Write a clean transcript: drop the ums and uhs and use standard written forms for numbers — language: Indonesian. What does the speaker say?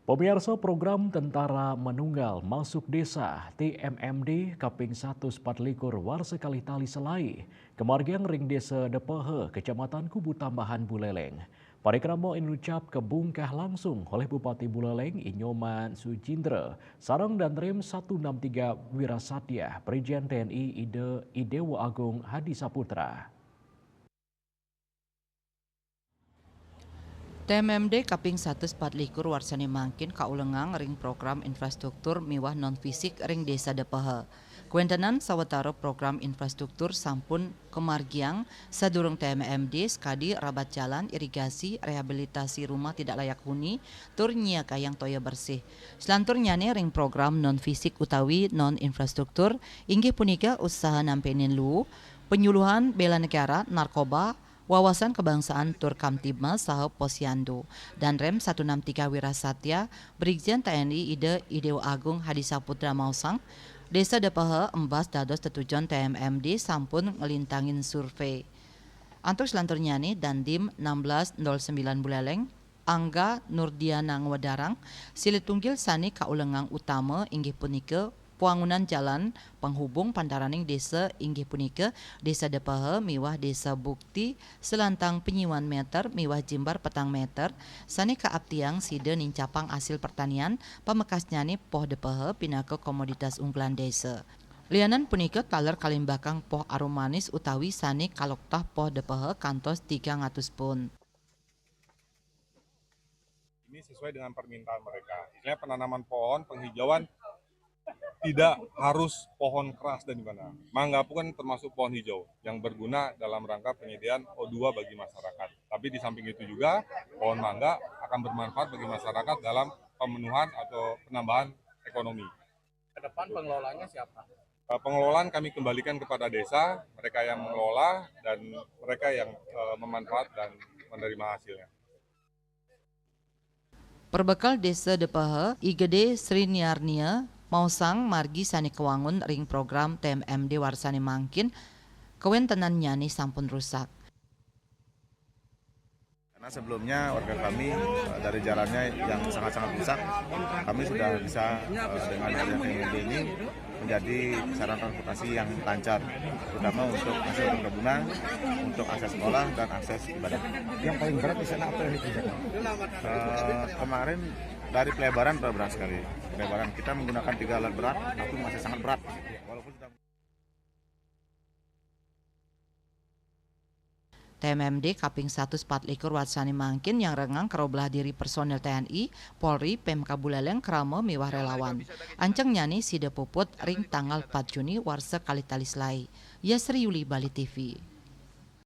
Pemirsa program Tentara Menunggal Masuk Desa TMMD Kaping 1 Warsa Kalitali Selai, Kemargiang Ring Desa Depehe, Kecamatan Kubu Tambahan Buleleng. Parikramo inucap kebungkah langsung oleh Bupati Buleleng Inyoman Sujindra, Sarang dan Rem 163 Wirasatya, Brigjen TNI Idewo Agung Hadi Saputra. TMMD Kaping 1 Warsani Mangkin kaulengang ring program infrastruktur miwah non-fisik ring desa Depehe. Kuentenan sawetara program infrastruktur sampun kemargiang sadurung TMMD skadi rabat jalan, irigasi, rehabilitasi rumah tidak layak huni, tur nyiakayang toya bersih. Selantur nyane ring program non-fisik utawi non-infrastruktur, inggih punika usaha nampenin lu, penyuluhan bela negara, narkoba, Wawasan Kebangsaan Tur Kamtibmas saha Posyandu dan Rem 163 Wirasatya Brigjen TNI Idewo Agung Hadi Saputra Mausang Desa Depehe embas dados tetujon TMMD sampun ngelintangin survei. Antuk selantur nyani Dandim 1609 Buleleng Angga Nurdiana Ngwedarang silit tunggil sani kaulengang utama inggih punika Puangunan jalan penghubung pantaraning desa inggih punika Desa Depehe miwah Desa Bukti selantang penyiwan meter miwah jimbar petang meter sani kaaptiang side nincapang hasil pertanian pamekas nyani poh Depehe pinaka komoditas unggulan desa. Lianan punika taler kalimbakang poh arum manis utawi sani kaloktah poh Depehe kantos 300 pun. Ini sesuai dengan permintaan mereka. Misalnya penanaman pohon, penghijauan tidak harus pohon keras dan gimana. Mangga pun kan termasuk pohon hijau yang berguna dalam rangka penyediaan O2 bagi masyarakat. Tapi di samping itu juga pohon mangga akan bermanfaat bagi masyarakat dalam pemenuhan atau penambahan ekonomi. Ke depan pengelolanya siapa? Pengelolaan kami kembalikan kepada desa, mereka yang mengelola dan mereka yang memanfaat dan menerima hasilnya. Perbekal Desa Depehe, IGD Sri Niarnia Mausang margi sani kewangun ring program TMMD Warsani Mangkin kewentenan nyani sampun rusak. Karena sebelumnya warga kami dari jalannya yang sangat-sangat rusak, kami sudah bisa dengan adanya TMMD ini menjadi sarana transportasi yang lancar, terutama untuk hasil perkebunan, untuk akses sekolah dan akses ibadah. Yang paling berat di sana apa yang dikerjakan? Kemarin dari pelebaran berat sekali. Pelebaran kita menggunakan 3 alat berat, tapi masih sangat berat. Walaupun sudah TMMD Kaping 1 Warsani Mangkin yang rengang keroblah diri personel TNI, Polri, Pemka Buleleng krama miwah relawan. Anceng nyani sida puput ring tanggal 4 Juni Warsa Kalitali Selai. Yasri Yuli Bali TV.